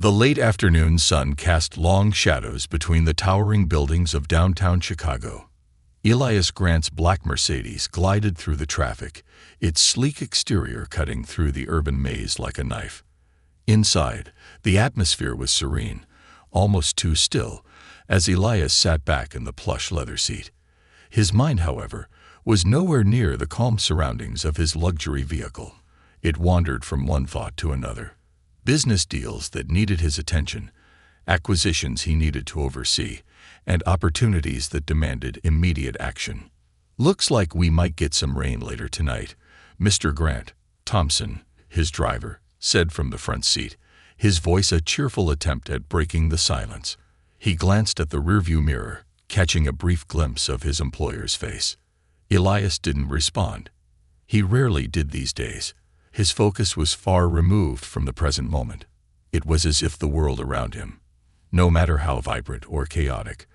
The late afternoon sun cast long shadows between the towering buildings of downtown Chicago. Elias Grant's black Mercedes glided through the traffic, its sleek exterior cutting through the urban maze like a knife. Inside, the atmosphere was serene, almost too still, as Elias sat back in the plush leather seat. His mind, however, was nowhere near the calm surroundings of his luxury vehicle. It wandered from one thought to another. Business deals that needed his attention, acquisitions he needed to oversee, and opportunities that demanded immediate action. "Looks like we might get some rain later tonight," Mr. Grant Thompson, his driver, said from the front seat, his voice a cheerful attempt at breaking the silence. He glanced at the rearview mirror, catching a brief glimpse of his employer's face. Elias didn't respond. He rarely did these days. His focus was far removed from the present moment. It was as if the world around him, no matter how vibrant or chaotic,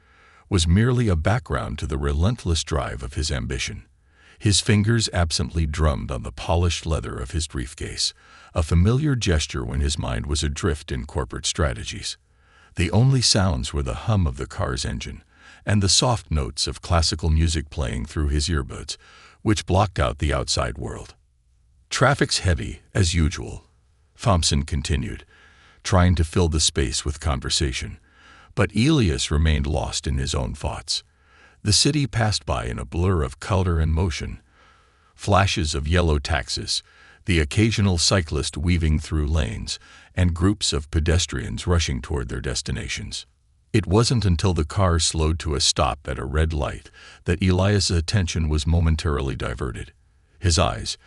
was merely a background to the relentless drive of his ambition. His fingers absently drummed on the polished leather of his briefcase, a familiar gesture when his mind was adrift in corporate strategies. The only sounds were the hum of the car's engine and the soft notes of classical music playing through his earbuds, which blocked out the outside world. "Traffic's heavy, as usual," Thompson continued, trying to fill the space with conversation. But Elias remained lost in his own thoughts. The city passed by in a blur of color and motion. Flashes of yellow taxis, the occasional cyclist weaving through lanes, and groups of pedestrians rushing toward their destinations. It wasn't until the car slowed to a stop at a red light that Elias' attention was momentarily diverted. His eyes,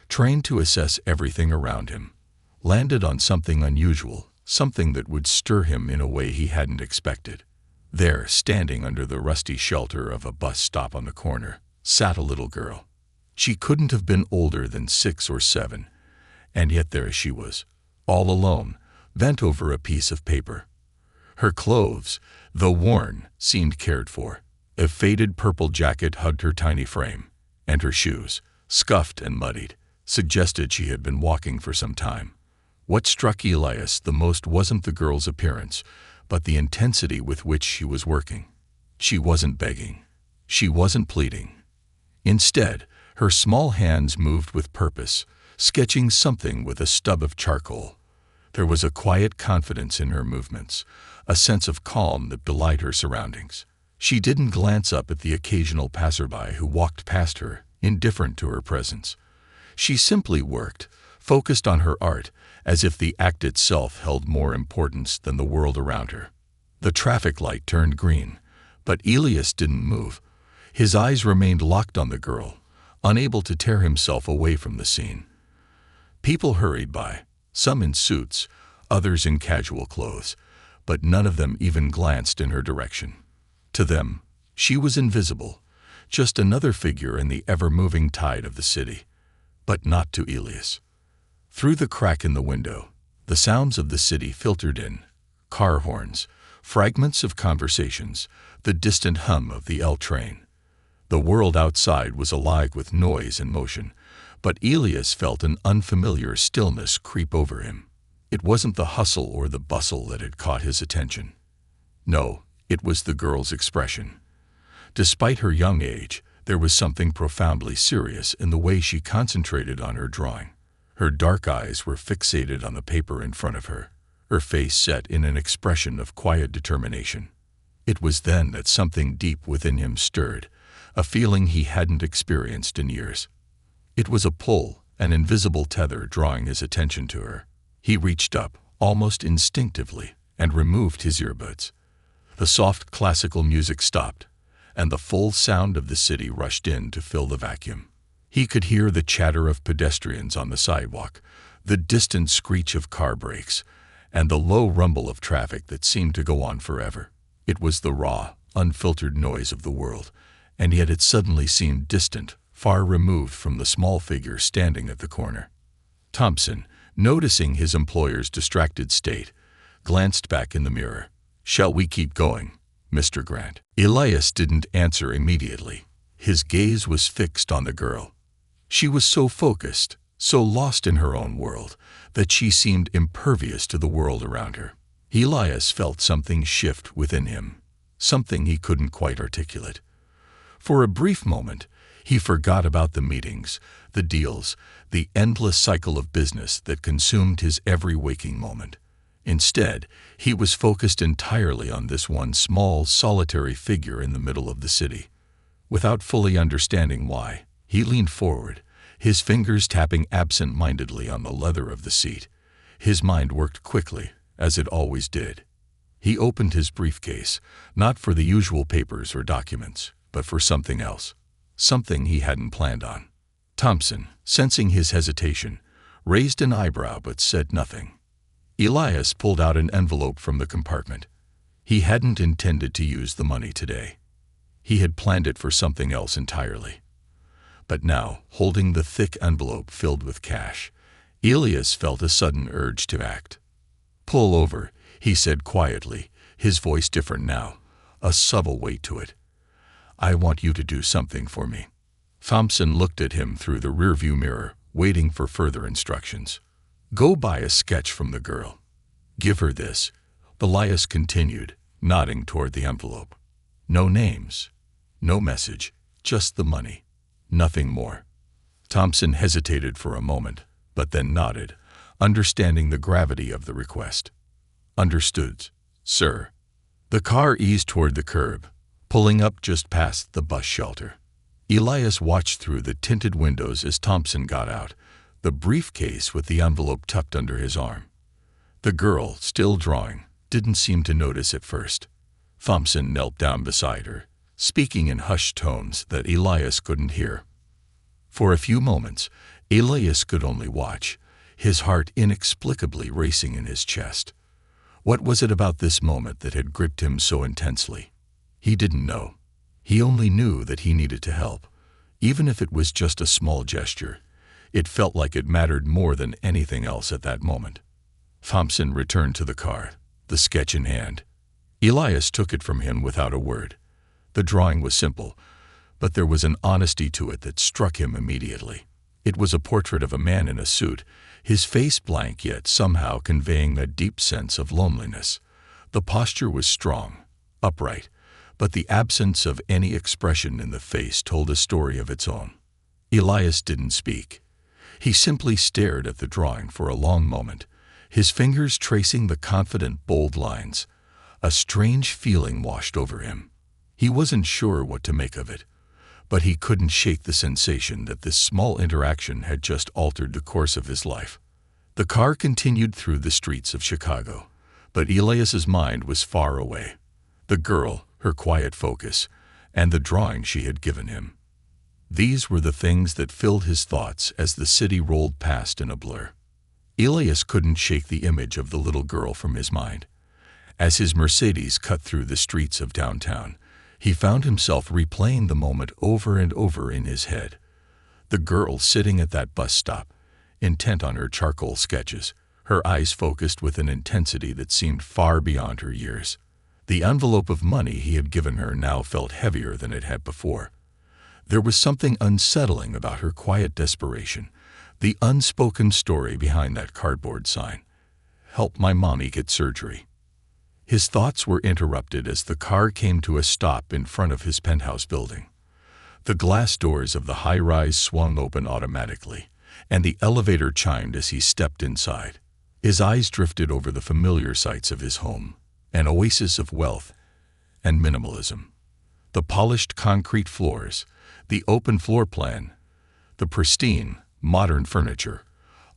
trained to assess everything around him, landed on something unusual, something that would stir him in a way he hadn't expected. There, standing under the rusty shelter of a bus stop on the corner, sat a little girl. She couldn't have been older than 6 or 7, and yet there she was, all alone, bent over a piece of paper. Her clothes, though worn, seemed cared for. A faded purple jacket hugged her tiny frame, and her shoes, scuffed and muddied, suggested she had been walking for some time. What struck Elias the most wasn't the girl's appearance, but the intensity with which she was working. She wasn't begging. She wasn't pleading. Instead, her small hands moved with purpose, sketching something with a stub of charcoal. There was a quiet confidence in her movements, a sense of calm that belied her surroundings. She didn't glance up at the occasional passerby who walked past her, indifferent to her presence. She simply worked, focused on her art, as if the act itself held more importance than the world around her. The traffic light turned green, but Elias didn't move. His eyes remained locked on the girl, unable to tear himself away from the scene. People hurried by, some in suits, others in casual clothes, but none of them even glanced in her direction. To them, she was invisible, just another figure in the ever-moving tide of the city. But not to Elias. Through the crack in the window, the sounds of the city filtered in: car horns, fragments of conversations, the distant hum of the L train. The world outside was alive with noise and motion, but Elias felt an unfamiliar stillness creep over him. It wasn't the hustle or the bustle that had caught his attention. No, it was the girl's expression. Despite her young age, there was something profoundly serious in the way she concentrated on her drawing. Her dark eyes were fixated on the paper in front of her, her face set in an expression of quiet determination. It was then that something deep within him stirred, a feeling he hadn't experienced in years. It was a pull, an invisible tether drawing his attention to her. He reached up, almost instinctively, and removed his earbuds. The soft classical music stopped, and the full sound of the city rushed in to fill the vacuum. He could hear the chatter of pedestrians on the sidewalk, the distant screech of car brakes, and the low rumble of traffic that seemed to go on forever. It was the raw, unfiltered noise of the world, and yet it suddenly seemed distant, far removed from the small figure standing at the corner. Thompson, noticing his employer's distracted state, glanced back in the mirror. "Shall we keep going, Mr. Grant?" Elias didn't answer immediately. His gaze was fixed on the girl. She was so focused, so lost in her own world, that she seemed impervious to the world around her. Elias felt something shift within him, something he couldn't quite articulate. For a brief moment, he forgot about the meetings, the deals, the endless cycle of business that consumed his every waking moment. Instead, he was focused entirely on this one small, solitary figure in the middle of the city. Without fully understanding why, he leaned forward, his fingers tapping absent-mindedly on the leather of the seat. His mind worked quickly, as it always did. He opened his briefcase, not for the usual papers or documents, but for something else, something he hadn't planned on. Thompson, sensing his hesitation, raised an eyebrow but said nothing. Elias pulled out an envelope from the compartment. He hadn't intended to use the money today. He had planned it for something else entirely. But now, holding the thick envelope filled with cash, Elias felt a sudden urge to act. "Pull over," he said quietly, his voice different now, a subtle weight to it. "I want you to do something for me." Thompson looked at him through the rearview mirror, waiting for further instructions. "Go buy a sketch from the girl. Give her this," Elias continued, nodding toward the envelope. "No names, no message, just the money. Nothing more." Thompson hesitated for a moment, but then nodded, understanding the gravity of the request. "Understood, sir." The car eased toward the curb, pulling up just past the bus shelter. Elias watched through the tinted windows as Thompson got out, the briefcase with the envelope tucked under his arm. The girl, still drawing, didn't seem to notice at first. Thompson knelt down beside her, speaking in hushed tones that Elias couldn't hear. For a few moments, Elias could only watch, his heart inexplicably racing in his chest. What was it about this moment that had gripped him so intensely? He didn't know. He only knew that he needed to help, even if it was just a small gesture. It felt like it mattered more than anything else at that moment. Thompson returned to the car, the sketch in hand. Elias took it from him without a word. The drawing was simple, but there was an honesty to it that struck him immediately. It was a portrait of a man in a suit, his face blank yet somehow conveying a deep sense of loneliness. The posture was strong, upright, but the absence of any expression in the face told a story of its own. Elias didn't speak. He simply stared at the drawing for a long moment, his fingers tracing the confident, bold lines. A strange feeling washed over him. He wasn't sure what to make of it, but he couldn't shake the sensation that this small interaction had just altered the course of his life. The car continued through the streets of Chicago, but Elias's mind was far away. The girl, her quiet focus, and the drawing she had given him. These were the things that filled his thoughts as the city rolled past in a blur. Elias couldn't shake the image of the little girl from his mind. As his Mercedes cut through the streets of downtown, he found himself replaying the moment over and over in his head. The girl sitting at that bus stop, intent on her charcoal sketches, her eyes focused with an intensity that seemed far beyond her years. The envelope of money he had given her now felt heavier than it had before. There was something unsettling about her quiet desperation, the unspoken story behind that cardboard sign. "Help my mommy get surgery." His thoughts were interrupted as the car came to a stop in front of his penthouse building. The glass doors of the high-rise swung open automatically, and the elevator chimed as he stepped inside. His eyes drifted over the familiar sights of his home, an oasis of wealth and minimalism. The polished concrete floors, the open floor plan, the pristine, modern furniture,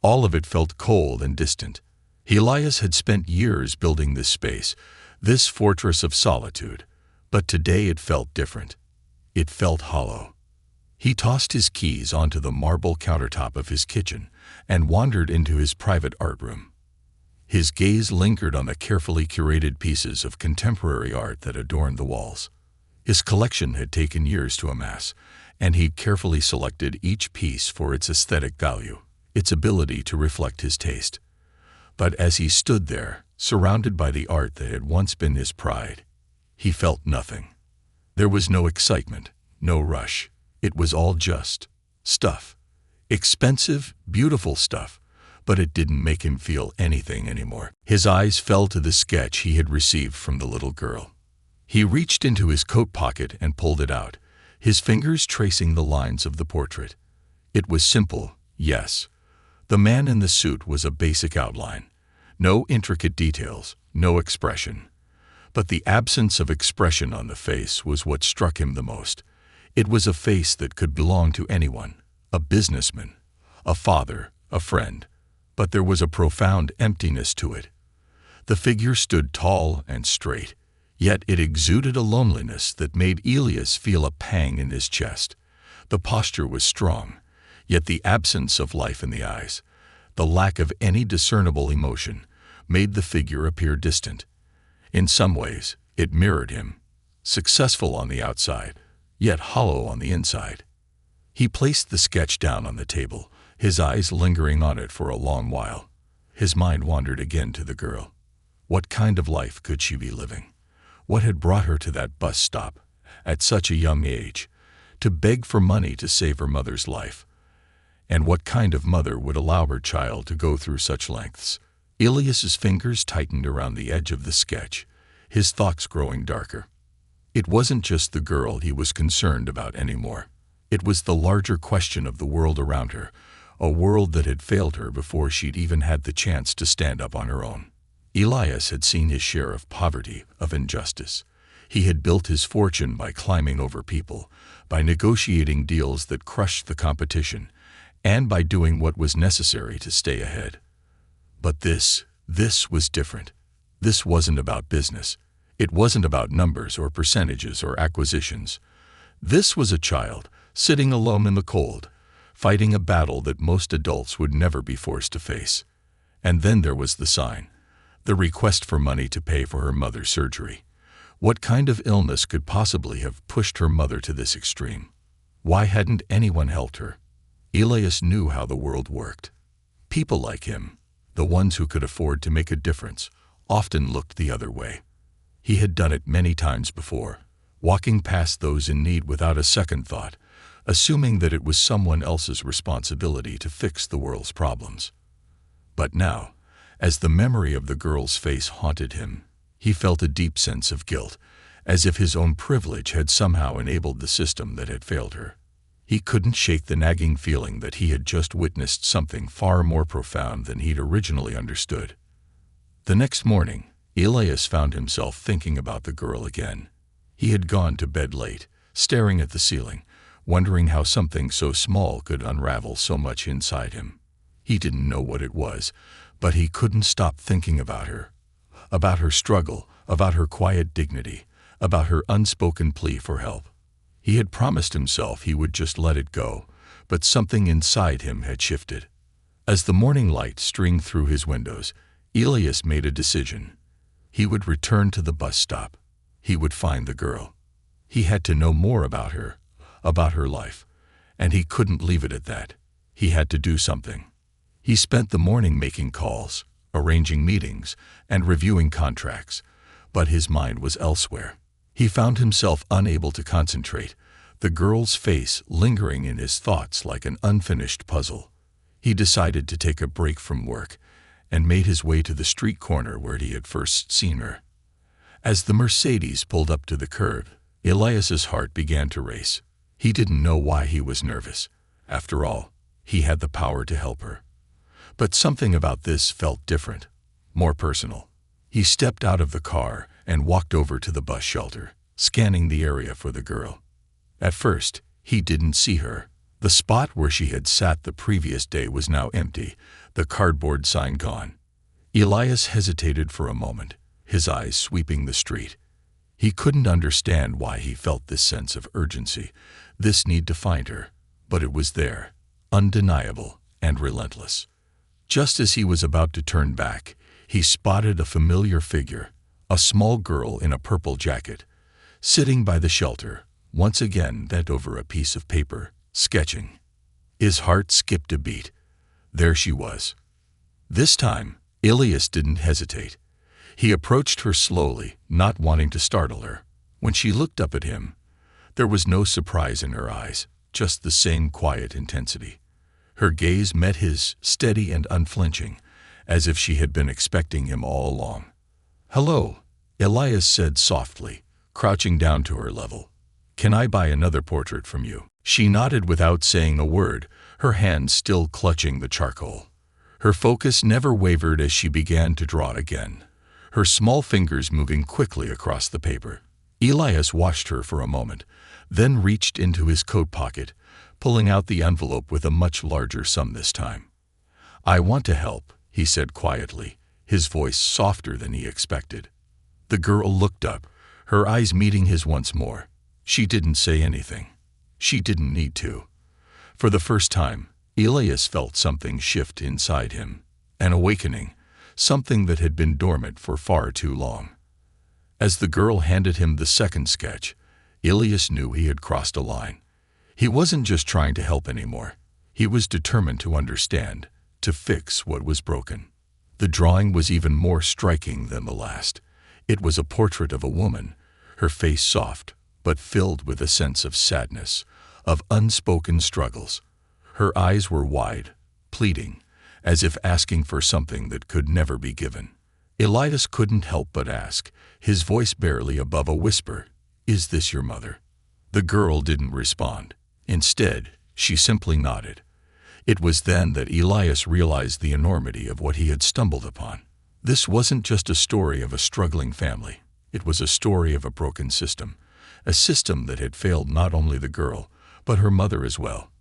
all of it felt cold and distant. Elias had spent years building this space, this fortress of solitude, but today it felt different. It felt hollow. He tossed his keys onto the marble countertop of his kitchen and wandered into his private art room. His gaze lingered on the carefully curated pieces of contemporary art that adorned the walls. His collection had taken years to amass, and he'd carefully selected each piece for its aesthetic value, its ability to reflect his taste. But as he stood there, surrounded by the art that had once been his pride, he felt nothing. There was no excitement, no rush. It was all just stuff. Expensive, beautiful stuff, but it didn't make him feel anything anymore. His eyes fell to the sketch he had received from the little girl. He reached into his coat pocket and pulled it out, his fingers tracing the lines of the portrait. It was simple, yes. The man in the suit was a basic outline. No intricate details, no expression. But the absence of expression on the face was what struck him the most. It was a face that could belong to anyone, a businessman, a father, a friend. But there was a profound emptiness to it. The figure stood tall and straight, yet it exuded a loneliness that made Elias feel a pang in his chest. The posture was strong, yet the absence of life in the eyes, the lack of any discernible emotion, made the figure appear distant. In some ways, it mirrored him, successful on the outside, yet hollow on the inside. He placed the sketch down on the table, his eyes lingering on it for a long while. His mind wandered again to the girl. What kind of life could she be living? What had brought her to that bus stop, at such a young age, to beg for money to save her mother's life? And what kind of mother would allow her child to go through such lengths? Elias's fingers tightened around the edge of the sketch, his thoughts growing darker. It wasn't just the girl he was concerned about anymore. It was the larger question of the world around her, a world that had failed her before she'd even had the chance to stand up on her own. Elias had seen his share of poverty, of injustice. He had built his fortune by climbing over people, by negotiating deals that crushed the competition, and by doing what was necessary to stay ahead. But this was different. This wasn't about business. It wasn't about numbers or percentages or acquisitions. This was a child, sitting alone in the cold, fighting a battle that most adults would never be forced to face. And then there was the sign, the request for money to pay for her mother's surgery. What kind of illness could possibly have pushed her mother to this extreme? Why hadn't anyone helped her? Elias knew how the world worked. People like him, the ones who could afford to make a difference, often looked the other way. He had done it many times before, walking past those in need without a second thought, assuming that it was someone else's responsibility to fix the world's problems. But now, as the memory of the girl's face haunted him, he felt a deep sense of guilt, as if his own privilege had somehow enabled the system that had failed her. He couldn't shake the nagging feeling that he had just witnessed something far more profound than he'd originally understood. The next morning, Elias found himself thinking about the girl again. He had gone to bed late, staring at the ceiling, wondering how something so small could unravel so much inside him. He didn't know what it was, but he couldn't stop thinking about her struggle, about her quiet dignity, about her unspoken plea for help. He had promised himself he would just let it go, but something inside him had shifted. As the morning light streamed through his windows, Elias made a decision. He would return to the bus stop. He would find the girl. He had to know more about her life, and he couldn't leave it at that. He had to do something. He spent the morning making calls, arranging meetings, and reviewing contracts, but his mind was elsewhere. He found himself unable to concentrate, the girl's face lingering in his thoughts like an unfinished puzzle. He decided to take a break from work and made his way to the street corner where he had first seen her. As the Mercedes pulled up to the curb, Elias's heart began to race. He didn't know why he was nervous. After all, he had the power to help her. But something about this felt different, more personal. He stepped out of the car and walked over to the bus shelter, scanning the area for the girl. At first, he didn't see her. The spot where she had sat the previous day was now empty, the cardboard sign gone. Elias hesitated for a moment, his eyes sweeping the street. He couldn't understand why he felt this sense of urgency, this need to find her, but it was there, undeniable and relentless. Just as he was about to turn back, he spotted a familiar figure, a small girl in a purple jacket, sitting by the shelter, once again bent over a piece of paper, sketching. His heart skipped a beat. There she was. This time, Elias didn't hesitate. He approached her slowly, not wanting to startle her. When she looked up at him, there was no surprise in her eyes, just the same quiet intensity. Her gaze met his, steady and unflinching, as if she had been expecting him all along. "Hello," Elias said softly, crouching down to her level. "Can I buy another portrait from you?" She nodded without saying a word, her hand still clutching the charcoal. Her focus never wavered as she began to draw again, her small fingers moving quickly across the paper. Elias watched her for a moment, then reached into his coat pocket, pulling out the envelope with a much larger sum this time. "I want to help," he said quietly, his voice softer than he expected. The girl looked up, her eyes meeting his once more. She didn't say anything. She didn't need to. For the first time, Elias felt something shift inside him, an awakening, something that had been dormant for far too long. As the girl handed him the second sketch, Elias knew he had crossed a line. He wasn't just trying to help anymore. He was determined to understand, to fix what was broken. The drawing was even more striking than the last. It was a portrait of a woman, her face soft, but filled with a sense of sadness, of unspoken struggles. Her eyes were wide, pleading, as if asking for something that could never be given. Elias couldn't help but ask, his voice barely above a whisper, "Is this your mother?" The girl didn't respond. Instead, she simply nodded. It was then that Elias realized the enormity of what he had stumbled upon. This wasn't just a story of a struggling family. It was a story of a broken system, a system that had failed not only the girl, but her mother as well.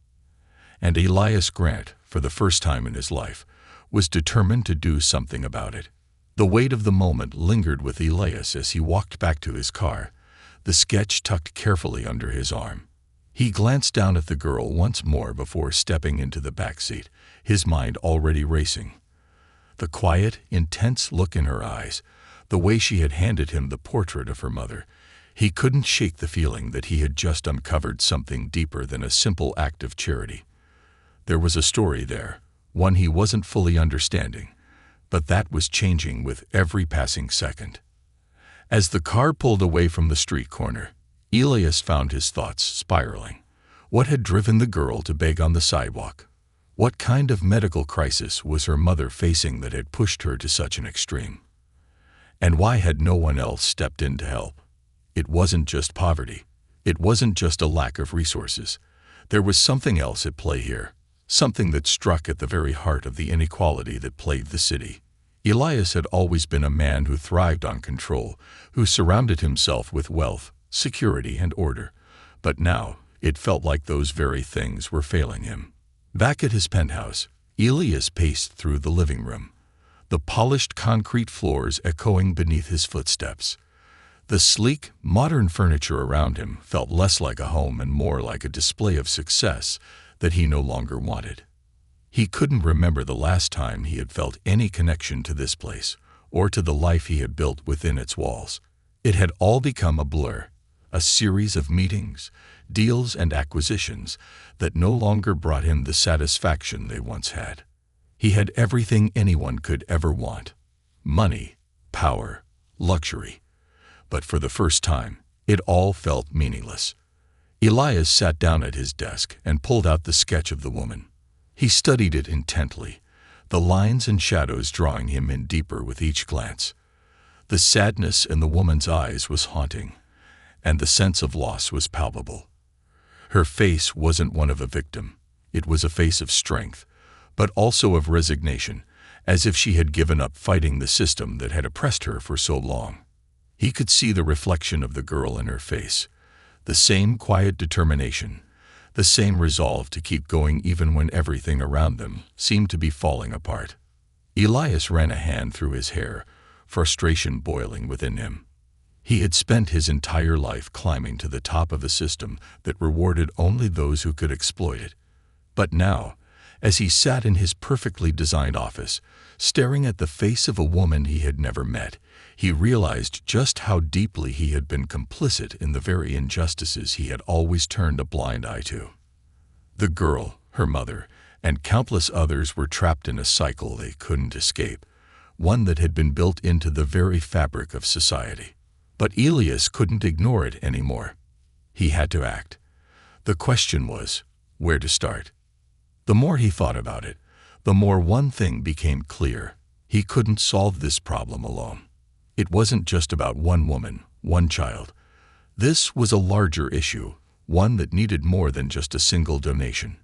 And Elias Grant, for the first time in his life, was determined to do something about it. The weight of the moment lingered with Elias as he walked back to his car, the sketch tucked carefully under his arm. He glanced down at the girl once more before stepping into the back seat, his mind already racing. The quiet, intense look in her eyes, the way she had handed him the portrait of her mother, he couldn't shake the feeling that he had just uncovered something deeper than a simple act of charity. There was a story there, one he wasn't fully understanding, but that was changing with every passing second. As the car pulled away from the street corner, Elias found his thoughts spiraling. What had driven the girl to beg on the sidewalk? What kind of medical crisis was her mother facing that had pushed her to such an extreme? And why had no one else stepped in to help? It wasn't just poverty. It wasn't just a lack of resources. There was something else at play here, something that struck at the very heart of the inequality that plagued the city. Elias had always been a man who thrived on control, who surrounded himself with wealth, security, and order. But now, it felt like those very things were failing him. Back at his penthouse, Elias paced through the living room, the polished concrete floors echoing beneath his footsteps. The sleek, modern furniture around him felt less like a home and more like a display of success that he no longer wanted. He couldn't remember the last time he had felt any connection to this place, or to the life he had built within its walls. It had all become a blur, a series of meetings, deals, and acquisitions that no longer brought him the satisfaction they once had. He had everything anyone could ever want: money, power, luxury. But for the first time, it all felt meaningless. Elias sat down at his desk and pulled out the sketch of the woman. He studied it intently, the lines and shadows drawing him in deeper with each glance. The sadness in the woman's eyes was haunting, and the sense of loss was palpable. Her face wasn't one of a victim. It was a face of strength, but also of resignation, as if she had given up fighting the system that had oppressed her for so long. He could see the reflection of the girl in her face, the same quiet determination, the same resolve to keep going even when everything around them seemed to be falling apart. Elias ran a hand through his hair, frustration boiling within him. He had spent his entire life climbing to the top of a system that rewarded only those who could exploit it. But now, as he sat in his perfectly designed office, staring at the face of a woman he had never met, he realized just how deeply he had been complicit in the very injustices he had always turned a blind eye to. The girl, her mother, and countless others were trapped in a cycle they couldn't escape, one that had been built into the very fabric of society. But Elias couldn't ignore it anymore. He had to act. The question was, where to start? The more he thought about it, the more one thing became clear. He couldn't solve this problem alone. It wasn't just about one woman, one child. This was a larger issue, one that needed more than just a single donation.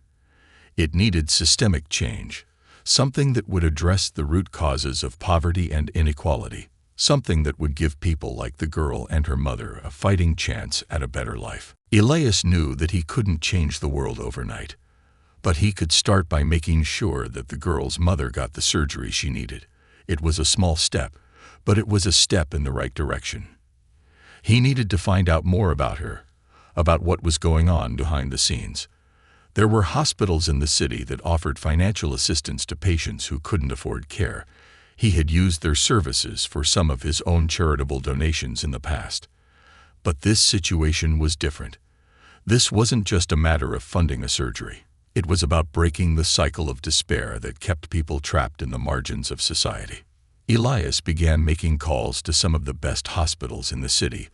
It needed systemic change, something that would address the root causes of poverty and inequality, something that would give people like the girl and her mother a fighting chance at a better life. Elias knew that he couldn't change the world overnight, but he could start by making sure that the girl's mother got the surgery she needed. It was a small step, but it was a step in the right direction. He needed to find out more about her, about what was going on behind the scenes. There were hospitals in the city that offered financial assistance to patients who couldn't afford care. He had used their services for some of his own charitable donations in the past. But this situation was different. This wasn't just a matter of funding a surgery. It was about breaking the cycle of despair that kept people trapped in the margins of society. Elias began making calls to some of the best hospitals in the city,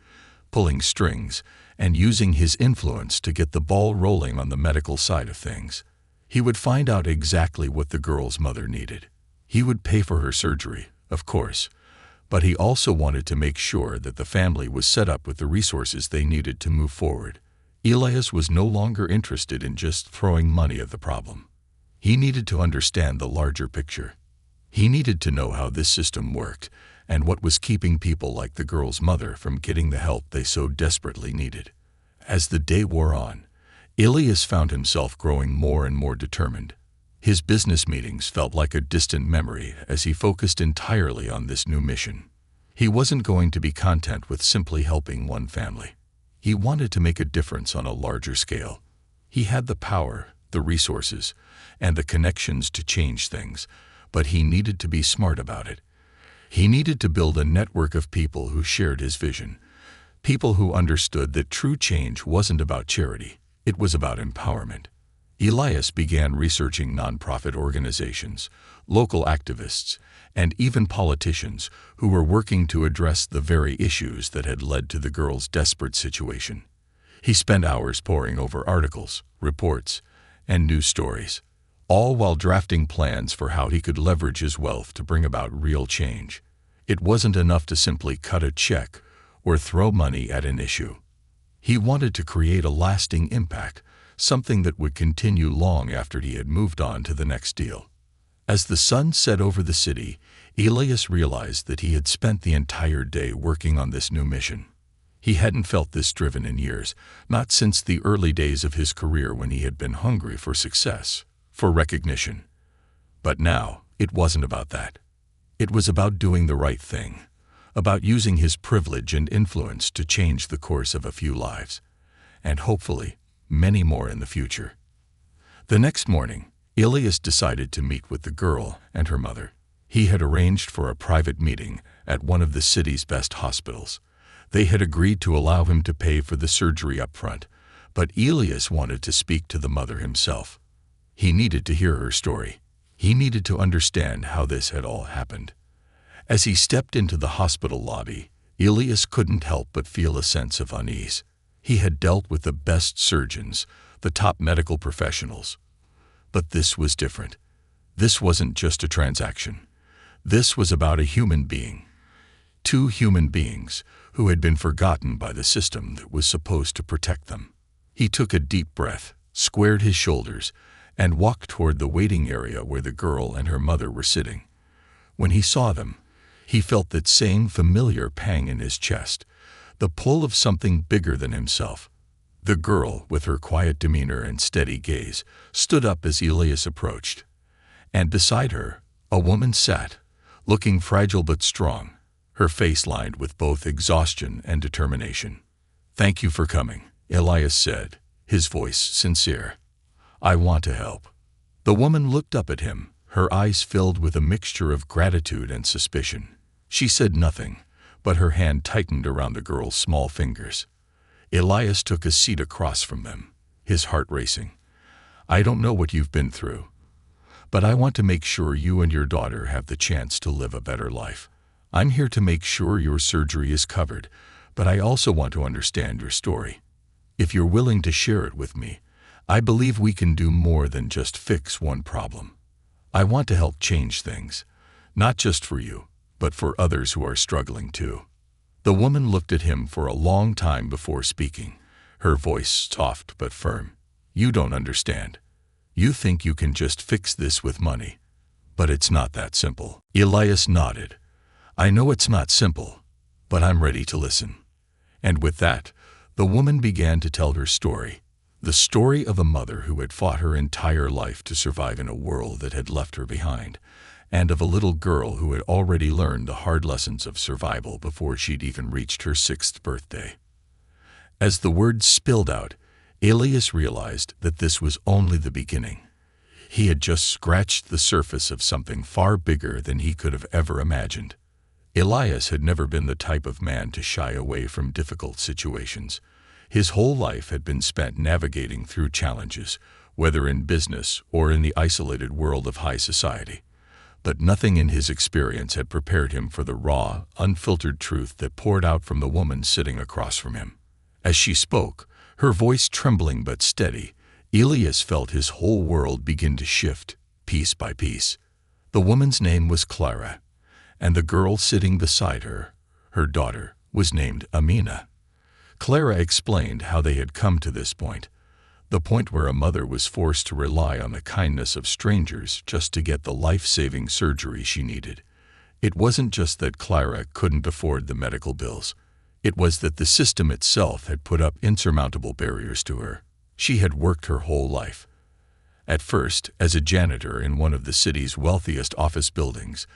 pulling strings and using his influence to get the ball rolling on the medical side of things. He would find out exactly what the girl's mother needed. He would pay for her surgery, of course, but he also wanted to make sure that the family was set up with the resources they needed to move forward. Elias was no longer interested in just throwing money at the problem. He needed to understand the larger picture. He needed to know how this system worked and what was keeping people like the girl's mother from getting the help they so desperately needed. As the day wore on, Elias found himself growing more and more determined. His business meetings felt like a distant memory as he focused entirely on this new mission. He wasn't going to be content with simply helping one family. He wanted to make a difference on a larger scale. He had the power, the resources, and the connections to change things, but he needed to be smart about it. He needed to build a network of people who shared his vision, people who understood that true change wasn't about charity, it was about empowerment. Elias began researching nonprofit organizations, local activists, and even politicians who were working to address the very issues that had led to the girl's desperate situation. He spent hours poring over articles, reports, and news stories, all while drafting plans for how he could leverage his wealth to bring about real change. It wasn't enough to simply cut a check or throw money at an issue. He wanted to create a lasting impact, something that would continue long after he had moved on to the next deal. As the sun set over the city, Elias realized that he had spent the entire day working on this new mission. He hadn't felt this driven in years, not since the early days of his career when he had been hungry for success, for recognition. But now, it wasn't about that. It was about doing the right thing, about using his privilege and influence to change the course of a few lives, and hopefully, many more in the future. The next morning, Elias decided to meet with the girl and her mother. He had arranged for a private meeting at one of the city's best hospitals. They had agreed to allow him to pay for the surgery up front, but Elias wanted to speak to the mother himself. He needed to hear her story. He needed to understand how this had all happened. As he stepped into the hospital lobby, Elias couldn't help but feel a sense of unease. He had dealt with the best surgeons, the top medical professionals. But this was different. This wasn't just a transaction. This was about a human being. Two human beings who had been forgotten by the system that was supposed to protect them. He took a deep breath, squared his shoulders, and walked toward the waiting area where the girl and her mother were sitting. When he saw them, he felt that same familiar pang in his chest, the pull of something bigger than himself. The girl, with her quiet demeanor and steady gaze, stood up as Elias approached. And beside her, a woman sat, looking fragile but strong, her face lined with both exhaustion and determination. "Thank you for coming," Elias said, his voice sincere. "I want to help." The woman looked up at him, her eyes filled with a mixture of gratitude and suspicion. She said nothing, but her hand tightened around the girl's small fingers. Elias took a seat across from them, his heart racing. "I don't know what you've been through, but I want to make sure you and your daughter have the chance to live a better life. I'm here to make sure your surgery is covered, but I also want to understand your story. If you're willing to share it with me, I believe we can do more than just fix one problem. I want to help change things, not just for you, but for others who are struggling too." The woman looked at him for a long time before speaking, her voice soft but firm. "You don't understand. You think you can just fix this with money. But it's not that simple." Elias nodded. "I know it's not simple, but I'm ready to listen." And with that, the woman began to tell her story. The story of a mother who had fought her entire life to survive in a world that had left her behind, and of a little girl who had already learned the hard lessons of survival before she'd even reached her 6th birthday. As the words spilled out, Elias realized that this was only the beginning. He had just scratched the surface of something far bigger than he could have ever imagined. Elias had never been the type of man to shy away from difficult situations. His whole life had been spent navigating through challenges, whether in business or in the isolated world of high society. But nothing in his experience had prepared him for the raw, unfiltered truth that poured out from the woman sitting across from him. As she spoke, her voice trembling but steady, Elias felt his whole world begin to shift, piece by piece. The woman's name was Clara, and the girl sitting beside her, her daughter, was named Amina. Clara explained how they had come to this point, the point where a mother was forced to rely on the kindness of strangers just to get the life-saving surgery she needed. It wasn't just that Clara couldn't afford the medical bills. It was that the system itself had put up insurmountable barriers to her. She had worked her whole life. At first, as a janitor in one of the city's wealthiest office buildings,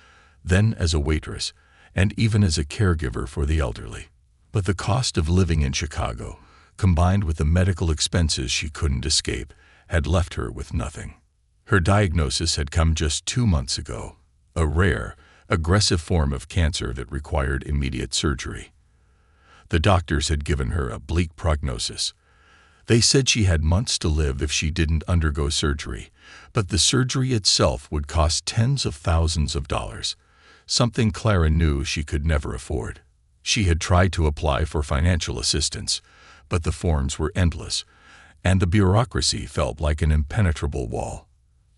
then as a waitress, and even as a caregiver for the elderly. But the cost of living in Chicago, combined with the medical expenses she couldn't escape, had left her with nothing. Her diagnosis had come just 2 months ago, a rare, aggressive form of cancer that required immediate surgery. The doctors had given her a bleak prognosis. They said she had months to live if she didn't undergo surgery, but the surgery itself would cost tens of thousands of dollars, something Clara knew she could never afford. She had tried to apply for financial assistance, but the forms were endless, and the bureaucracy felt like an impenetrable wall.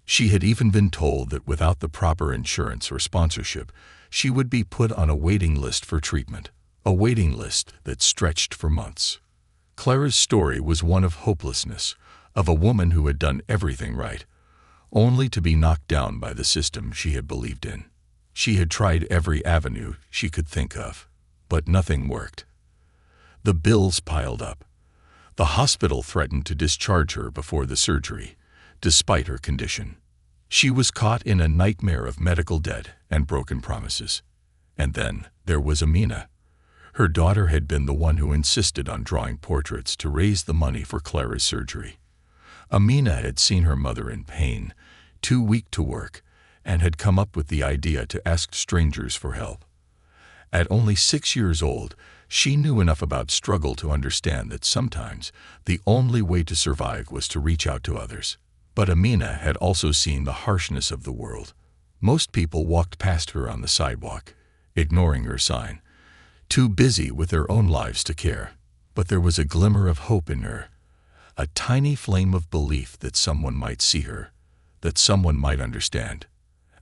She had even been told that without the proper insurance or sponsorship, she would be put on a waiting list for treatment, a waiting list that stretched for months. Clara's story was one of hopelessness, of a woman who had done everything right, only to be knocked down by the system she had believed in. She had tried every avenue she could think of, but nothing worked. The bills piled up. The hospital threatened to discharge her before the surgery, despite her condition. She was caught in a nightmare of medical debt and broken promises. And then there was Amina. Her daughter had been the one who insisted on drawing portraits to raise the money for Clara's surgery. Amina had seen her mother in pain, too weak to work, and had come up with the idea to ask strangers for help. At only 6 years old, she knew enough about struggle to understand that sometimes the only way to survive was to reach out to others. But Amina had also seen the harshness of the world. Most people walked past her on the sidewalk, ignoring her sign, too busy with their own lives to care. But there was a glimmer of hope in her, a tiny flame of belief that someone might see her, that someone might understand.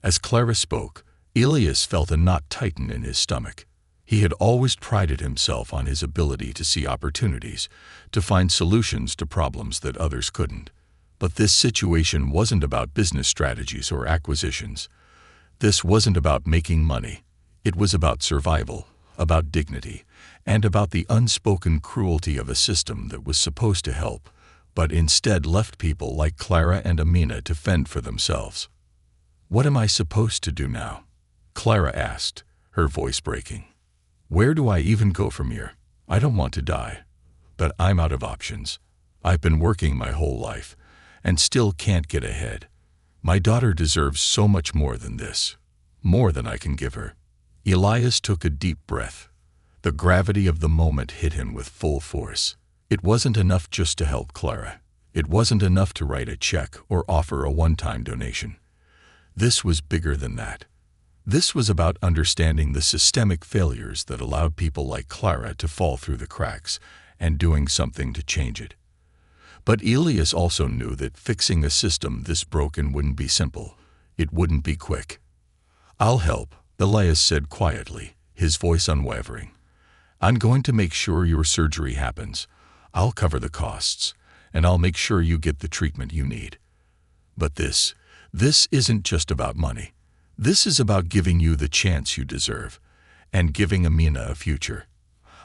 As Clara spoke, Elias felt a knot tighten in his stomach. He had always prided himself on his ability to see opportunities, to find solutions to problems that others couldn't. But this situation wasn't about business strategies or acquisitions. This wasn't about making money. It was about survival, about dignity, and about the unspoken cruelty of a system that was supposed to help, but instead left people like Clara and Amina to fend for themselves. "What am I supposed to do now?" Clara asked, her voice breaking. "Where do I even go from here? I don't want to die, but I'm out of options. I've been working my whole life, and still can't get ahead. My daughter deserves so much more than this, more than I can give her." Elias took a deep breath. The gravity of the moment hit him with full force. It wasn't enough just to help Clara. It wasn't enough to write a check or offer a one-time donation. This was bigger than that. This was about understanding the systemic failures that allowed people like Clara to fall through the cracks and doing something to change it. But Elias also knew that fixing a system this broken wouldn't be simple. It wouldn't be quick. "I'll help," Elias said quietly, his voice unwavering. "I'm going to make sure your surgery happens. I'll cover the costs, and I'll make sure you get the treatment you need. But this isn't just about money. This is about giving you the chance you deserve, and giving Amina a future.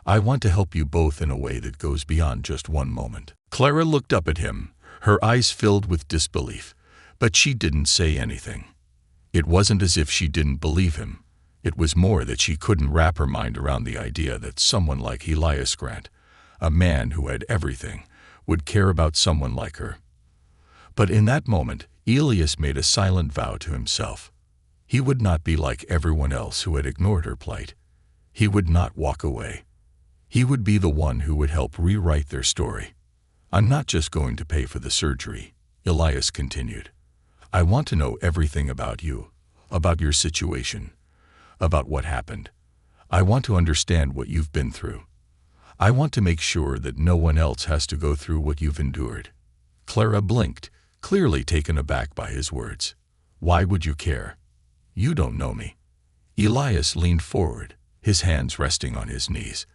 I want to help you both in a way that goes beyond just one moment." Clara looked up at him, her eyes filled with disbelief, but she didn't say anything. It wasn't as if she didn't believe him. It was more that she couldn't wrap her mind around the idea that someone like Elias Grant, a man who had everything, would care about someone like her. But in that moment, Elias made a silent vow to himself. He would not be like everyone else who had ignored her plight. He would not walk away. He would be the one who would help rewrite their story. "I'm not just going to pay for the surgery," Elias continued. "I want to know everything about you, about your situation, about what happened. I want to understand what you've been through. I want to make sure that no one else has to go through what you've endured." Clara blinked, clearly taken aback by his words. "Why would you care? You don't know me." Elias leaned forward, his hands resting on his knees.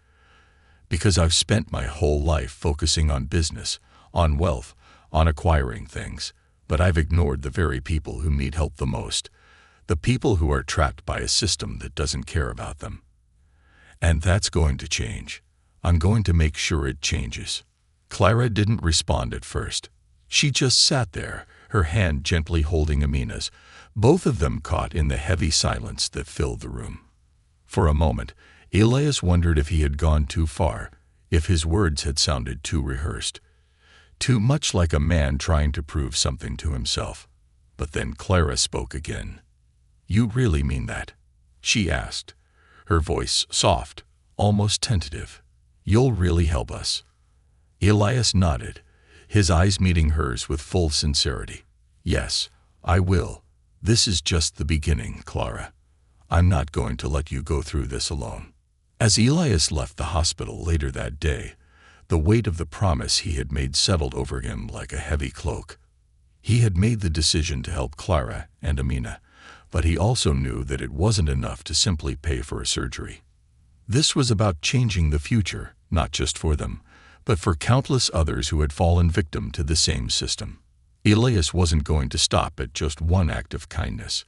"Because I've spent my whole life focusing on business, on wealth, on acquiring things, but I've ignored the very people who need help the most, the people who are trapped by a system that doesn't care about them. And that's going to change. I'm going to make sure it changes." Clara didn't respond at first. She just sat there, her hand gently holding Amina's, both of them caught in the heavy silence that filled the room. For a moment, Elias wondered if he had gone too far, if his words had sounded too rehearsed, too much like a man trying to prove something to himself. But then Clara spoke again. "You really mean that?" she asked, her voice soft, almost tentative. "You'll really help us?" Elias nodded, his eyes meeting hers with full sincerity. "Yes, I will. This is just the beginning, Clara. I'm not going to let you go through this alone." As Elias left the hospital later that day, the weight of the promise he had made settled over him like a heavy cloak. He had made the decision to help Clara and Amina, but he also knew that it wasn't enough to simply pay for a surgery. This was about changing the future, not just for them, but for countless others who had fallen victim to the same system. Elias wasn't going to stop at just one act of kindness.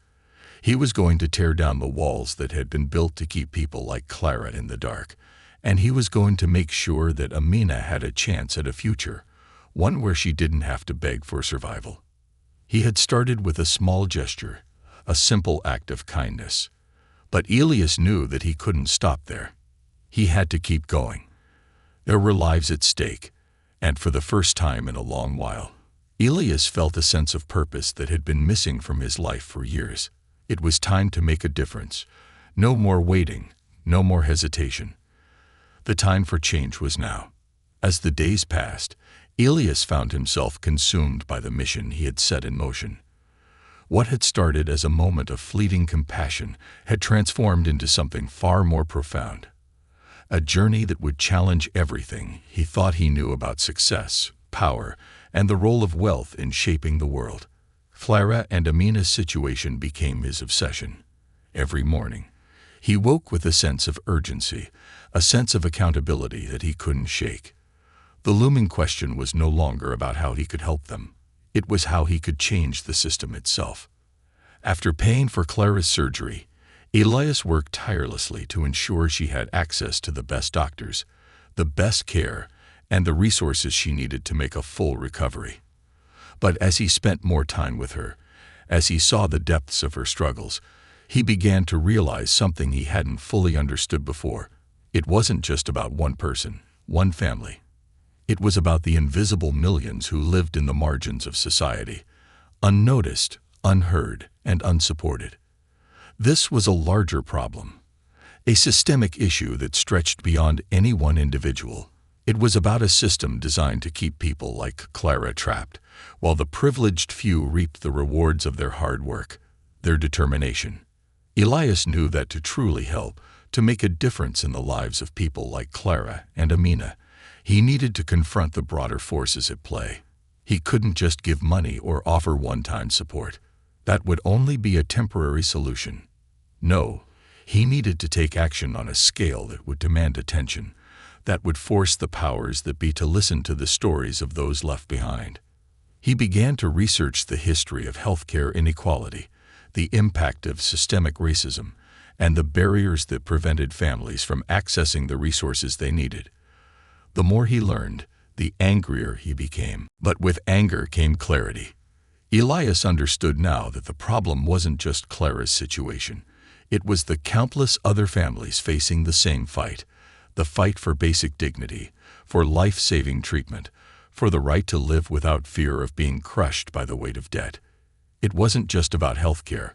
He was going to tear down the walls that had been built to keep people like Clara in the dark, and he was going to make sure that Amina had a chance at a future, one where she didn't have to beg for survival. He had started with a small gesture, a simple act of kindness. But Elias knew that he couldn't stop there. He had to keep going. There were lives at stake, and for the first time in a long while, Elias felt a sense of purpose that had been missing from his life for years. It was time to make a difference. No more waiting, no more hesitation. The time for change was now. As the days passed, Elias found himself consumed by the mission he had set in motion. What had started as a moment of fleeting compassion had transformed into something far more profound. A journey that would challenge everything he thought he knew about success, power, and the role of wealth in shaping the world. Clara and Amina's situation became his obsession. Every morning, he woke with a sense of urgency, a sense of accountability that he couldn't shake. The looming question was no longer about how he could help them. It was how he could change the system itself. After paying for Clara's surgery, Elias worked tirelessly to ensure she had access to the best doctors, the best care, and the resources she needed to make a full recovery. But as he spent more time with her, as he saw the depths of her struggles, he began to realize something he hadn't fully understood before. It wasn't just about one person, one family. It was about the invisible millions who lived in the margins of society, unnoticed, unheard, and unsupported. This was a larger problem, a systemic issue that stretched beyond any one individual. It was about a system designed to keep people like Clara trapped, while the privileged few reaped the rewards of their hard work, their determination. Elias knew that to truly help, to make a difference in the lives of people like Clara and Amina, He needed to confront the broader forces at play. He couldn't just give money or offer one-time support. That would only be a temporary solution. No, he needed to take action on a scale that would demand attention, that would force the powers that be to listen to the stories of those left behind. He began to research the history of healthcare inequality, the impact of systemic racism, and the barriers that prevented families from accessing the resources they needed. The more he learned, the angrier he became. But with anger came clarity. Elias understood now that the problem wasn't just Clara's situation. It was the countless other families facing the same fight, the fight for basic dignity, for life-saving treatment, for the right to live without fear of being crushed by the weight of debt. It wasn't just about healthcare.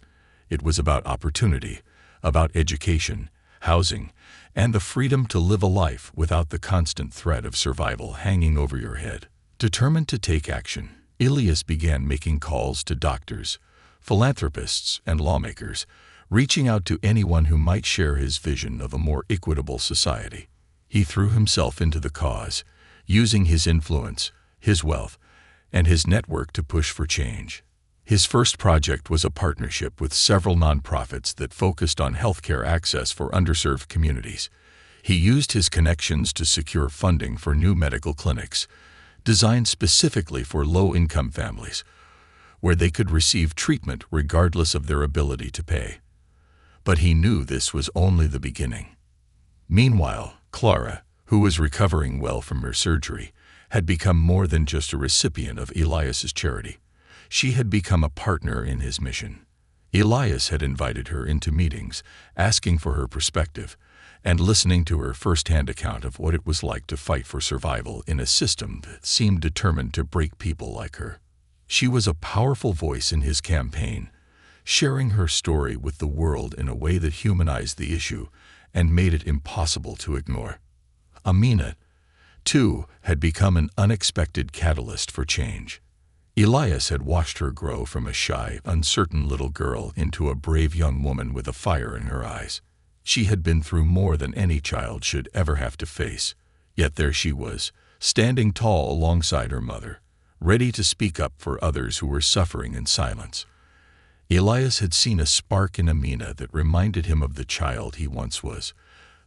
It was about opportunity, about education, housing, and the freedom to live a life without the constant threat of survival hanging over your head. Determined to take action, Elias began making calls to doctors, philanthropists, and lawmakers, reaching out to anyone who might share his vision of a more equitable society. He threw himself into the cause, using his influence, his wealth, and his network to push for change. His first project was a partnership with several nonprofits that focused on healthcare access for underserved communities. He used his connections to secure funding for new medical clinics, designed specifically for low-income families, where they could receive treatment regardless of their ability to pay. But he knew this was only the beginning. Meanwhile, Clara, who was recovering well from her surgery, had become more than just a recipient of Elias's charity. She had become a partner in his mission. Elias had invited her into meetings, asking for her perspective, and listening to her first-hand account of what it was like to fight for survival in a system that seemed determined to break people like her. She was a powerful voice in his campaign, sharing her story with the world in a way that humanized the issue and made it impossible to ignore. Amina, too, had become an unexpected catalyst for change. Elias had watched her grow from a shy, uncertain little girl into a brave young woman with a fire in her eyes. She had been through more than any child should ever have to face, yet there she was, standing tall alongside her mother, ready to speak up for others who were suffering in silence. Elias had seen a spark in Amina that reminded him of the child he once was,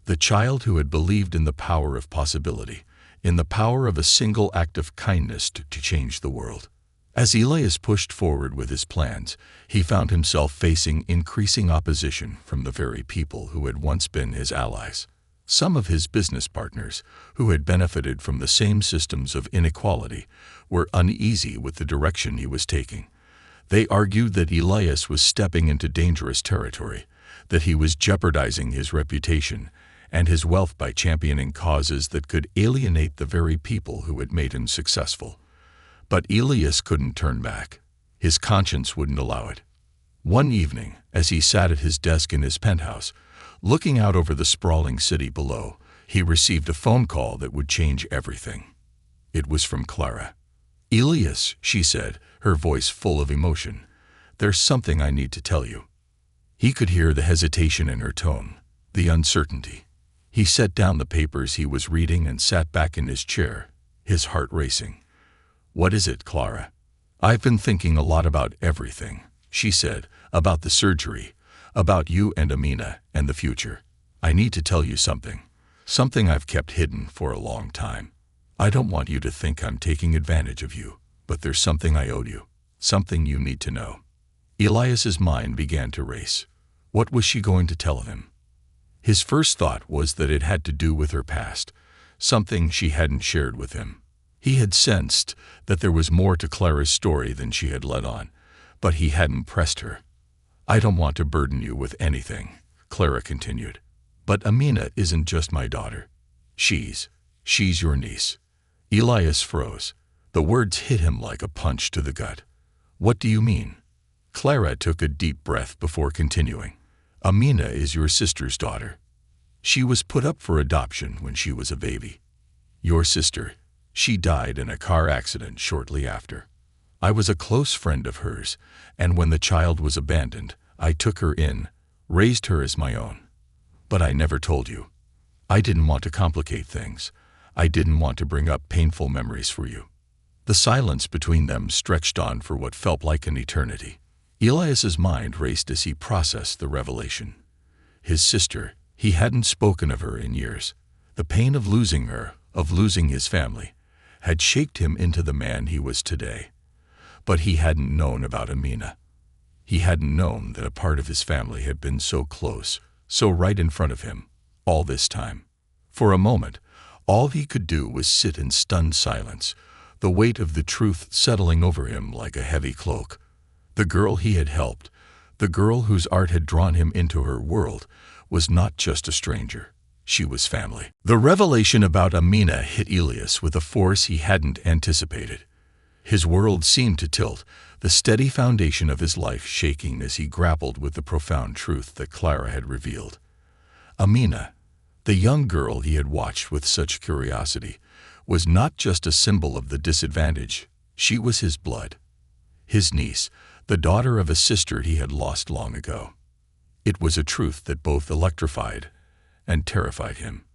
the child who had believed in the power of possibility, in the power of a single act of kindness to change the world. As Elias pushed forward with his plans, he found himself facing increasing opposition from the very people who had once been his allies. Some of his business partners, who had benefited from the same systems of inequality, were uneasy with the direction he was taking. They argued that Elias was stepping into dangerous territory, that he was jeopardizing his reputation and his wealth by championing causes that could alienate the very people who had made him successful. But Elias couldn't turn back. His conscience wouldn't allow it. One evening, as he sat at his desk in his penthouse, looking out over the sprawling city below, he received a phone call that would change everything. It was from Clara. "Elias," she said, her voice full of emotion, "there's something I need to tell you." He could hear the hesitation in her tone, the uncertainty. He set down the papers he was reading and sat back in his chair, his heart racing. "What is it, Clara?" "I've been thinking a lot about everything," she said, "about the surgery, about you and Amina and the future. I need to tell you something I've kept hidden for a long time. I don't want you to think I'm taking advantage of you, but there's something I owe you, something you need to know." Elias's mind began to race. What was she going to tell him? His first thought was that it had to do with her past, something she hadn't shared with him. He had sensed that there was more to Clara's story than she had let on, but he hadn't pressed her. "I don't want to burden you with anything," Clara continued. "But Amina isn't just my daughter. She's your niece." Elias froze. The words hit him like a punch to the gut. "What do you mean?" Clara took a deep breath before continuing. "Amina is your sister's daughter. She was put up for adoption when she was a baby. Your sister, she died in a car accident shortly after. I was a close friend of hers, and when the child was abandoned, I took her in, raised her as my own. But I never told you. I didn't want to complicate things. I didn't want to bring up painful memories for you." The silence between them stretched on for what felt like an eternity. Elias's mind raced as he processed the revelation. His sister, he hadn't spoken of her in years. The pain of losing her, of losing his family, had shaped him into the man he was today. But he hadn't known about Amina. He hadn't known that a part of his family had been so close, so right in front of him, all this time. For a moment, all he could do was sit in stunned silence, the weight of the truth settling over him like a heavy cloak. The girl he had helped, the girl whose art had drawn him into her world, was not just a stranger. She was family. The revelation about Amina hit Elias with a force he hadn't anticipated. His world seemed to tilt, the steady foundation of his life shaking as he grappled with the profound truth that Clara had revealed. Amina, the young girl he had watched with such curiosity, was not just a symbol of the disadvantage. She was his blood. His niece, the daughter of a sister he had lost long ago. It was a truth that both electrified and terrified him.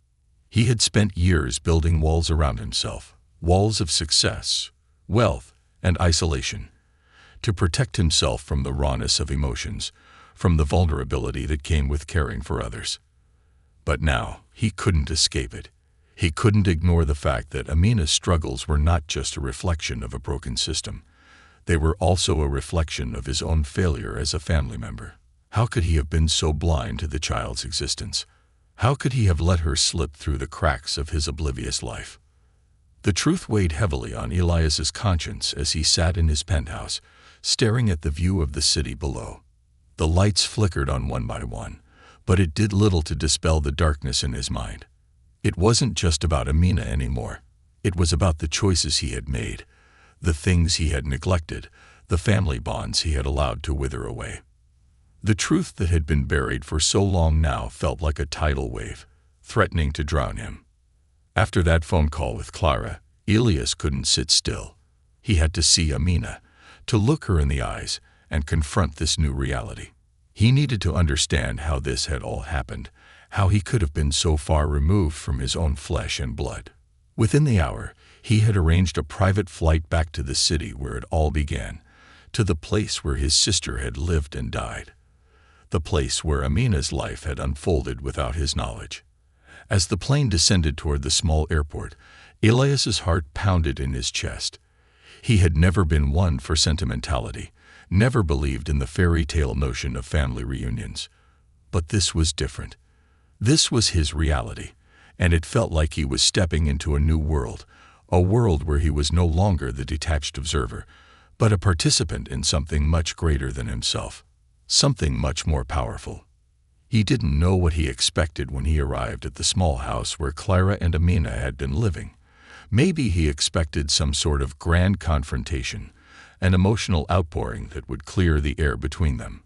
He had spent years building walls around himself, walls of success, wealth, and isolation, to protect himself from the rawness of emotions, from the vulnerability that came with caring for others. But now, he couldn't escape it. He couldn't ignore the fact that Amina's struggles were not just a reflection of a broken system. They were also a reflection of his own failure as a family member. How could he have been so blind to the child's existence? How could he have let her slip through the cracks of his oblivious life? The truth weighed heavily on Elias's conscience as he sat in his penthouse, staring at the view of the city below. The lights flickered on one by one, but it did little to dispel the darkness in his mind. It wasn't just about Amina anymore. It was about the choices he had made, the things he had neglected, the family bonds he had allowed to wither away. The truth that had been buried for so long now felt like a tidal wave, threatening to drown him. After that phone call with Clara, Elias couldn't sit still. He had to see Amina, to look her in the eyes and confront this new reality. He needed to understand how this had all happened, how he could have been so far removed from his own flesh and blood. Within the hour, he had arranged a private flight back to the city where it all began, to the place where his sister had lived and died, the place where Amina's life had unfolded without his knowledge. As the plane descended toward the small airport, Elias's heart pounded in his chest. He had never been one for sentimentality, never believed in the fairy tale notion of family reunions. But this was different. This was his reality, and it felt like he was stepping into a new world, a world where he was no longer the detached observer, but a participant in something much greater than himself, something much more powerful. He didn't know what he expected when he arrived at the small house where Clara and Amina had been living. Maybe he expected some sort of grand confrontation, an emotional outpouring that would clear the air between them.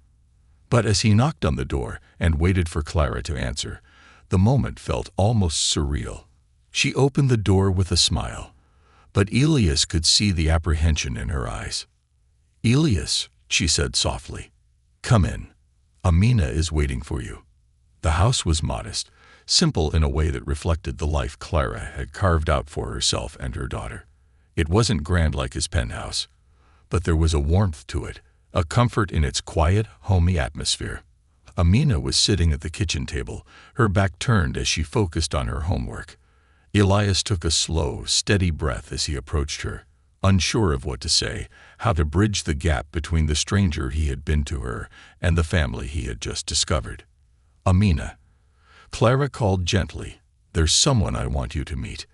But as he knocked on the door and waited for Clara to answer, the moment felt almost surreal. She opened the door with a smile, but Elias could see the apprehension in her eyes. "Elias," she said softly, "come in. Amina is waiting for you." The house was modest, simple in a way that reflected the life Clara had carved out for herself and her daughter. It wasn't grand like his penthouse, but there was a warmth to it, a comfort in its quiet, homey atmosphere. Amina was sitting at the kitchen table, her back turned as she focused on her homework. Elias took a slow, steady breath as he approached her, unsure of what to say, how to bridge the gap between the stranger he had been to her and the family he had just discovered. "Amina," Clara called gently, "there's someone I want you to meet."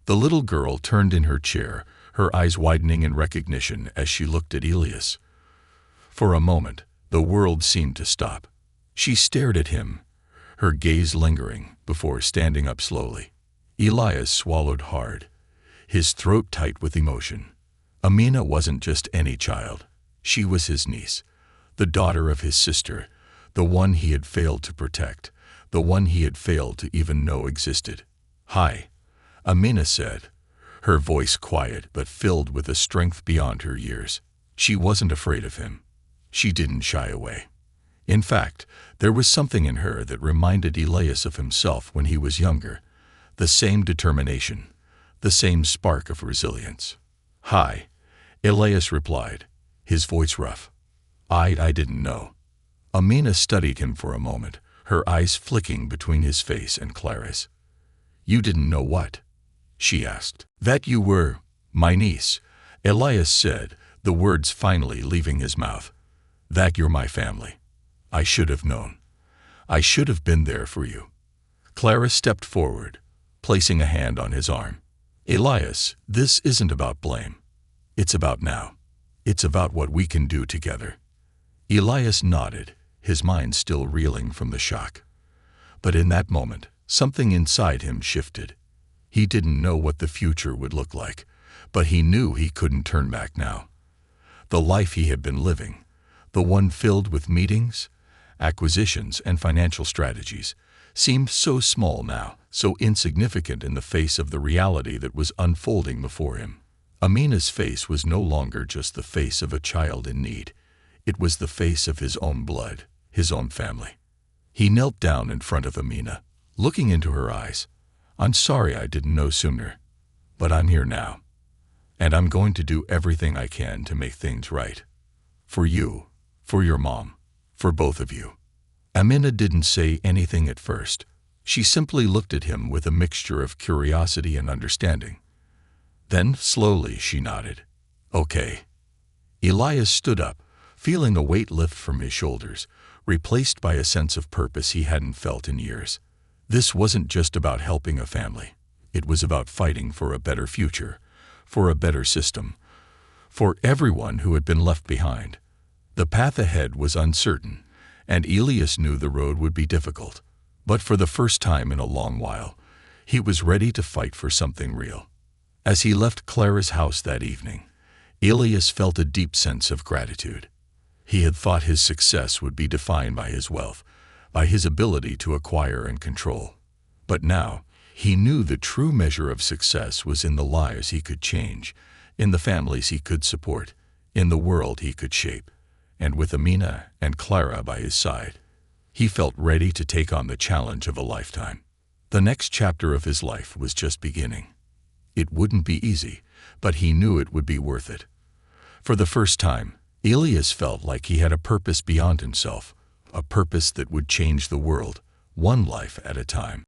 The little girl turned in her chair, her eyes widening in recognition as she looked at Elias. For a moment, the world seemed to stop. She stared at him, her gaze lingering, before standing up slowly. Elias swallowed hard, his throat tight with emotion. Amina wasn't just any child. She was his niece, the daughter of his sister, the one he had failed to protect, the one he had failed to even know existed. "Hi," Amina said, her voice quiet but filled with a strength beyond her years. She wasn't afraid of him. She didn't shy away. In fact, there was something in her that reminded Elias of himself when he was younger. The same determination, the same spark of resilience. "Hi," Elias replied, his voice rough. I didn't know." Amina studied him for a moment, her eyes flicking between his face and Clara's. "You didn't know what?" she asked. "That you were my niece," Elias said, the words finally leaving his mouth. "That you're my family. I should have known. I should have been there for you." Clara stepped forward, placing a hand on his arm. "Elias, this isn't about blame. It's about now. It's about what we can do together." Elias nodded, his mind still reeling from the shock. But in that moment, something inside him shifted. He didn't know what the future would look like, but he knew he couldn't turn back now. The life he had been living, the one filled with meetings, acquisitions, and financial strategies, seemed so small now, so insignificant in the face of the reality that was unfolding before him. Amina's face was no longer just the face of a child in need. It was the face of his own blood, his own family. He knelt down in front of Amina, looking into her eyes. "I'm sorry I didn't know sooner, but I'm here now, and I'm going to do everything I can to make things right. For you, for your mom, for both of you." Amina didn't say anything at first. She simply looked at him with a mixture of curiosity and understanding. Then, slowly, she nodded. "Okay." Elias stood up, feeling a weight lift from his shoulders, replaced by a sense of purpose he hadn't felt in years. This wasn't just about helping a family. It was about fighting for a better future, for a better system, for everyone who had been left behind. The path ahead was uncertain, and Elias knew the road would be difficult. But for the first time in a long while, he was ready to fight for something real. As he left Clara's house that evening, Elias felt a deep sense of gratitude. He had thought his success would be defined by his wealth, by his ability to acquire and control. But now, he knew the true measure of success was in the lives he could change, in the families he could support, in the world he could shape. And with Amina and Clara by his side, he felt ready to take on the challenge of a lifetime. The next chapter of his life was just beginning. It wouldn't be easy, but he knew it would be worth it. For the first time, Elias felt like he had a purpose beyond himself, a purpose that would change the world, one life at a time.